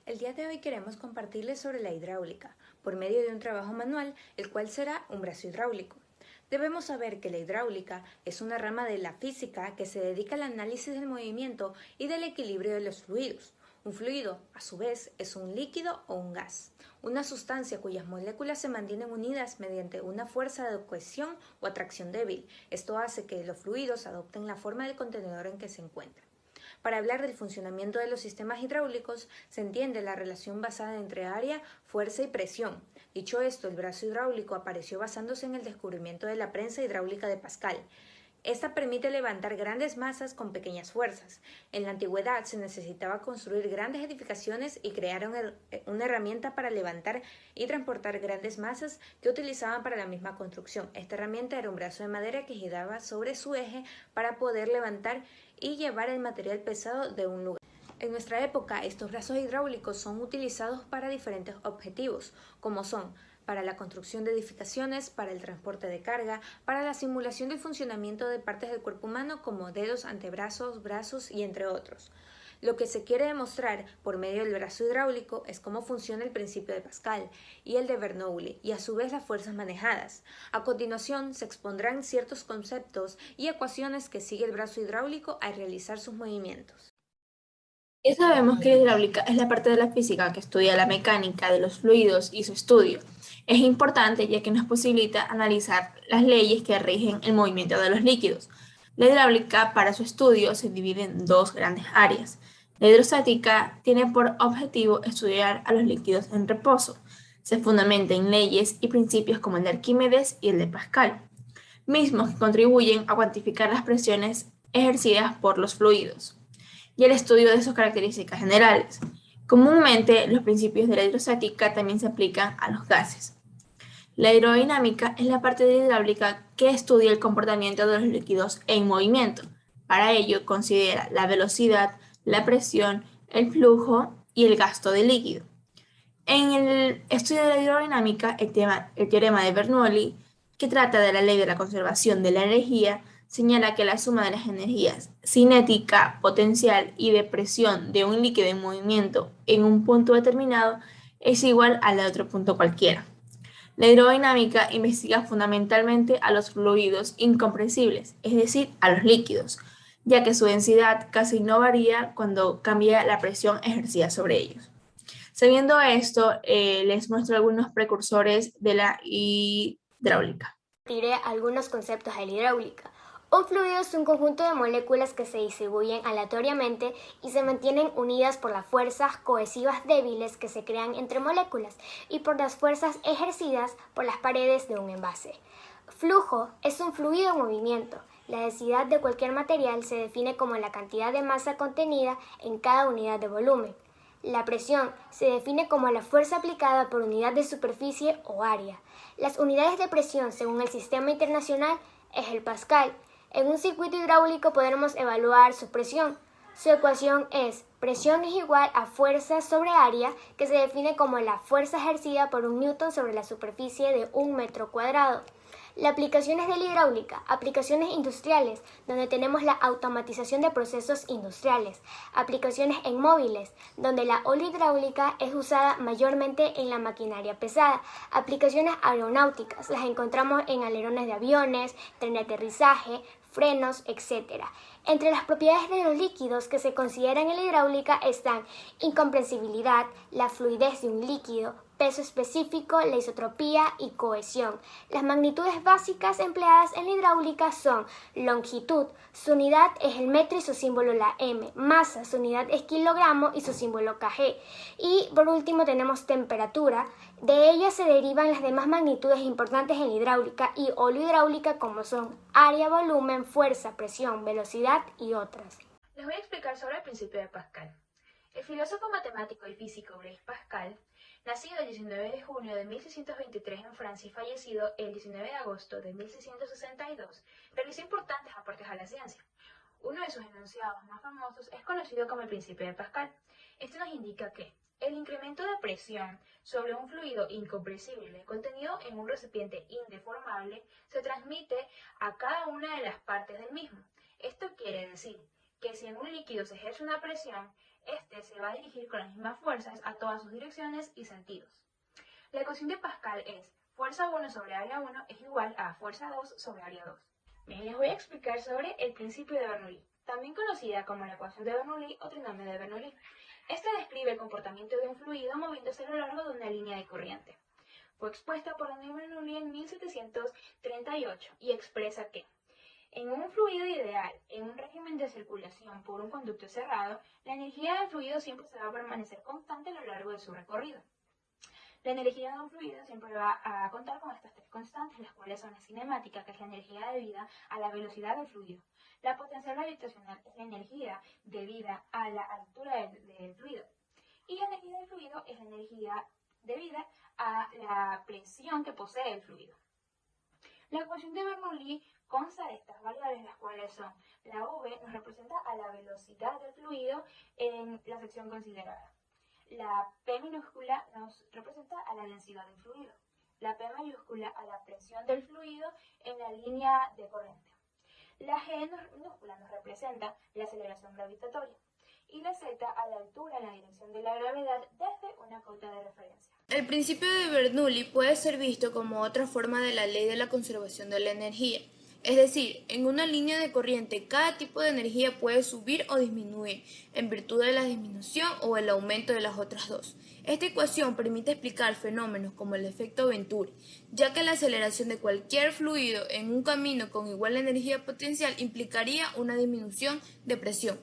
El día de hoy queremos compartirles sobre la hidráulica, por medio de un trabajo manual, el cual será un brazo hidráulico. Debemos saber que la hidráulica es una rama de la física que se dedica al análisis del movimiento y del equilibrio de los fluidos. Un fluido, a su vez, es un líquido o un gas, una sustancia cuyas moléculas se mantienen unidas mediante una fuerza de cohesión o atracción débil. Esto hace que los fluidos adopten la forma del contenedor en que se encuentran. Para hablar del funcionamiento de los sistemas hidráulicos, se entiende la relación basada entre área, fuerza y presión. Dicho esto, el brazo hidráulico apareció basándose en el descubrimiento de la prensa hidráulica de Pascal. Esta permite levantar grandes masas con pequeñas fuerzas. En la antigüedad se necesitaba construir grandes edificaciones y crearon una herramienta para levantar y transportar grandes masas que utilizaban para la misma construcción. Esta herramienta era un brazo de madera que giraba sobre su eje para poder levantar y llevar el material pesado de un lugar. En nuestra época, estos brazos hidráulicos son utilizados para diferentes objetivos, como son para la construcción de edificaciones, para el transporte de carga, para la simulación del funcionamiento de partes del cuerpo humano como dedos, antebrazos, brazos y entre otros. Lo que se quiere demostrar por medio del brazo hidráulico es cómo funciona el principio de Pascal y el de Bernoulli y a su vez las fuerzas manejadas. A continuación se expondrán ciertos conceptos y ecuaciones que sigue el brazo hidráulico al realizar sus movimientos. Ya sabemos que la hidráulica es la parte de la física que estudia la mecánica de los fluidos y su estudio. Es importante ya que nos posibilita analizar las leyes que rigen el movimiento de los líquidos. La hidráulica para su estudio se divide en dos grandes áreas. La hidrostática tiene por objetivo estudiar a los líquidos en reposo. Se fundamenta en leyes y principios como el de Arquímedes y el de Pascal, mismos que contribuyen a cuantificar las presiones ejercidas por los fluidos y el estudio de sus características generales. Comúnmente, los principios de la hidrostática también se aplican a los gases. La hidrodinámica es la parte de la hidráulica que estudia el comportamiento de los líquidos en movimiento. Para ello, considera la velocidad, la presión, el flujo y el gasto de líquido. En el estudio de la hidrodinámica, el teorema de Bernoulli, que trata de la ley de la conservación de la energía, señala que la suma de las energías cinética, potencial y de presión de un líquido en movimiento en un punto determinado es igual a la de otro punto cualquiera. La hidrodinámica investiga fundamentalmente a los fluidos incompresibles, es decir, a los líquidos, ya que su densidad casi no varía cuando cambia la presión ejercida sobre ellos. Sabiendo esto, les muestro algunos precursores de la hidráulica. Diré algunos conceptos de la hidráulica. Un fluido es un conjunto de moléculas que se distribuyen aleatoriamente y se mantienen unidas por las fuerzas cohesivas débiles que se crean entre moléculas y por las fuerzas ejercidas por las paredes de un envase. Flujo es un fluido en movimiento. La densidad de cualquier material se define como la cantidad de masa contenida en cada unidad de volumen. La presión se define como la fuerza aplicada por unidad de superficie o área. Las unidades de presión según el sistema internacional es el pascal. En un circuito hidráulico podremos evaluar su presión. Su ecuación es presión es igual a fuerza sobre área, que se define como la fuerza ejercida por un newton sobre la superficie de un metro cuadrado. Las aplicaciones de la hidráulica, aplicaciones industriales, donde tenemos la automatización de procesos industriales, aplicaciones en móviles, donde la hidráulica es usada mayormente en la maquinaria pesada, aplicaciones aeronáuticas, las encontramos en alerones de aviones, tren de aterrizaje, frenos, etc. Entre las propiedades de los líquidos que se consideran en la hidráulica están incompresibilidad, la fluidez de un líquido, peso específico, la isotropía y cohesión. Las magnitudes básicas empleadas en la hidráulica son longitud, su unidad es el metro y su símbolo la m, masa, su unidad es kilogramo y su símbolo kg. Y por último tenemos temperatura, de ella se derivan las demás magnitudes importantes en la hidráulica y hidráulica como son área, volumen, fuerza, presión, velocidad y otras. Les voy a explicar sobre el principio de Pascal. El filósofo matemático y físico Blaise Pascal, nacido el 19 de junio de 1623 en Francia y fallecido el 19 de agosto de 1662, realizó importantes aportes a la ciencia. Uno de sus enunciados más famosos es conocido como el principio de Pascal. Este nos indica que el incremento de presión sobre un fluido incompresible contenido en un recipiente indeformable se transmite a cada una de las partes del mismo. Esto quiere decir que si en un líquido se ejerce una presión, esta este se va a dirigir con las mismas fuerzas a todas sus direcciones y sentidos. La ecuación de Pascal es fuerza 1 sobre área 1 es igual a fuerza 2 sobre área 2. Bien, les voy a explicar sobre el principio de Bernoulli, también conocida como la ecuación de Bernoulli o trinomio de Bernoulli. Esta describe el comportamiento de un fluido moviéndose a lo largo de una línea de corriente. Fue expuesta por René Bernoulli en 1738 y expresa que en un fluido ideal, en un régimen de circulación por un conducto cerrado, la energía del fluido siempre se va a permanecer constante a lo largo de su recorrido. La energía de un fluido siempre va a contar con estas tres constantes, las cuales son la cinemática, que es la energía debida a la velocidad del fluido. La potencial gravitacional es la energía debida a la altura del fluido. Y la energía del fluido es la energía debida a la presión que posee el fluido. La ecuación de Bernoulli consta de estas variables, las cuales son la v nos representa a la velocidad del fluido en la sección considerada. La P minúscula nos representa a la densidad del fluido. La P mayúscula a la presión del fluido en la línea de corriente. La G minúscula nos representa la aceleración gravitatoria. Y la Z a la altura en la dirección de la gravedad desde una cota de referencia. El principio de Bernoulli puede ser visto como otra forma de la ley de la conservación de la energía. Es decir, en una línea de corriente cada tipo de energía puede subir o disminuir en virtud de la disminución o el aumento de las otras dos. Esta ecuación permite explicar fenómenos como el efecto Venturi, ya que la aceleración de cualquier fluido en un camino con igual energía potencial implicaría una disminución de presión.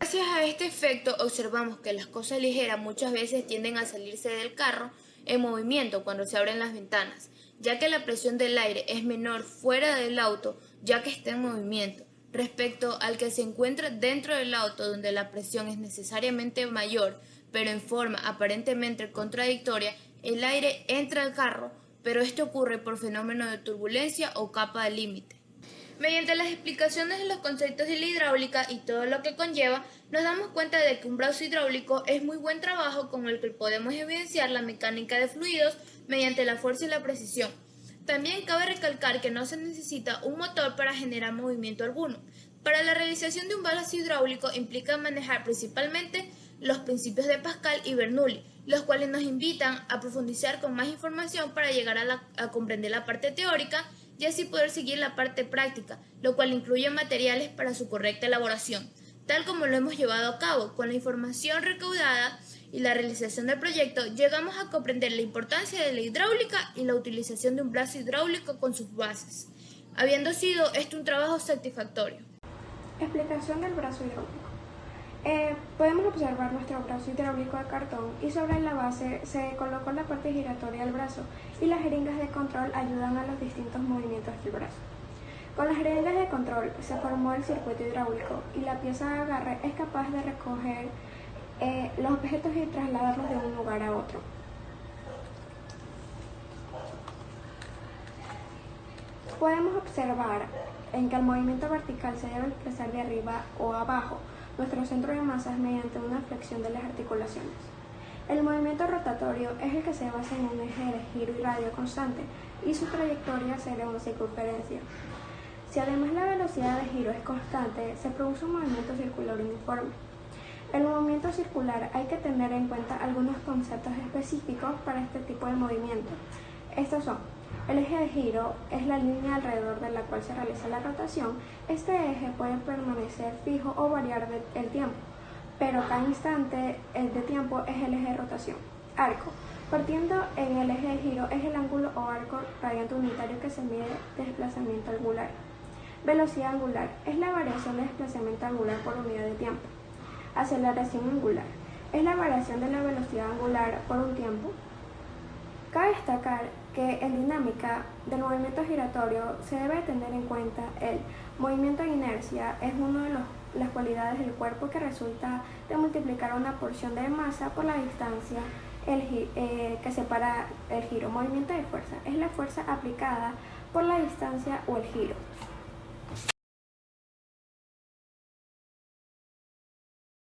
Gracias a este efecto observamos que las cosas ligeras muchas veces tienden a salirse del carro en movimiento cuando se abren las ventanas, ya que la presión del aire es menor fuera del auto ya que está en movimiento, respecto al que se encuentra dentro del auto donde la presión es necesariamente mayor, pero en forma aparentemente contradictoria, el aire entra al carro, pero esto ocurre por fenómeno de turbulencia o capa de límite. Mediante las explicaciones de los conceptos de la hidráulica y todo lo que conlleva, nos damos cuenta de que un brazo hidráulico es muy buen trabajo con el que podemos evidenciar la mecánica de fluidos mediante la fuerza y la precisión. También cabe recalcar que no se necesita un motor para generar movimiento alguno. Para la realización de un brazo hidráulico implica manejar principalmente los principios de Pascal y Bernoulli, los cuales nos invitan a profundizar con más información para llegar a comprender la parte teórica y así poder seguir la parte práctica, lo cual incluye materiales para su correcta elaboración, tal como lo hemos llevado a cabo. Con la información recaudada y la realización del proyecto, llegamos a comprender la importancia de la hidráulica y la utilización de un brazo hidráulico con sus bases, habiendo sido un trabajo satisfactorio. Explicación del brazo hidráulico. Podemos observar nuestro brazo hidráulico de cartón y sobre la base se colocó la parte giratoria del brazo y las jeringas de control ayudan a los distintos movimientos del brazo. Con las jeringas de control se formó el circuito hidráulico y la pieza de agarre es capaz de recoger los objetos y trasladarlos de un lugar a otro. Podemos observar en que el movimiento vertical se debe expresar de arriba o abajo nuestro centro de masas mediante una flexión de las articulaciones. El movimiento rotatorio es el que se basa en un eje de giro y radio constante y su trayectoria será una circunferencia. Si además la velocidad de giro es constante, se produce un movimiento circular uniforme. El movimiento circular hay que tener en cuenta algunos conceptos específicos para este tipo de movimiento. Estos son: el eje de giro es la línea alrededor de la cual se realiza la rotación. Este eje puede permanecer fijo o variar el tiempo, pero cada instante de tiempo es el eje de rotación. Arco. Partiendo en el eje de giro es el ángulo o arco radiante unitario que se mide desplazamiento angular. Velocidad angular es la variación de desplazamiento angular por unidad de tiempo. Aceleración angular es la variación de la velocidad angular por un tiempo. Cabe destacar que en dinámica del movimiento giratorio se debe tener en cuenta el movimiento de inercia, es una de las cualidades del cuerpo que resulta de multiplicar una porción de masa por la distancia que separa el giro. Movimiento de fuerza es la fuerza aplicada por la distancia o el giro.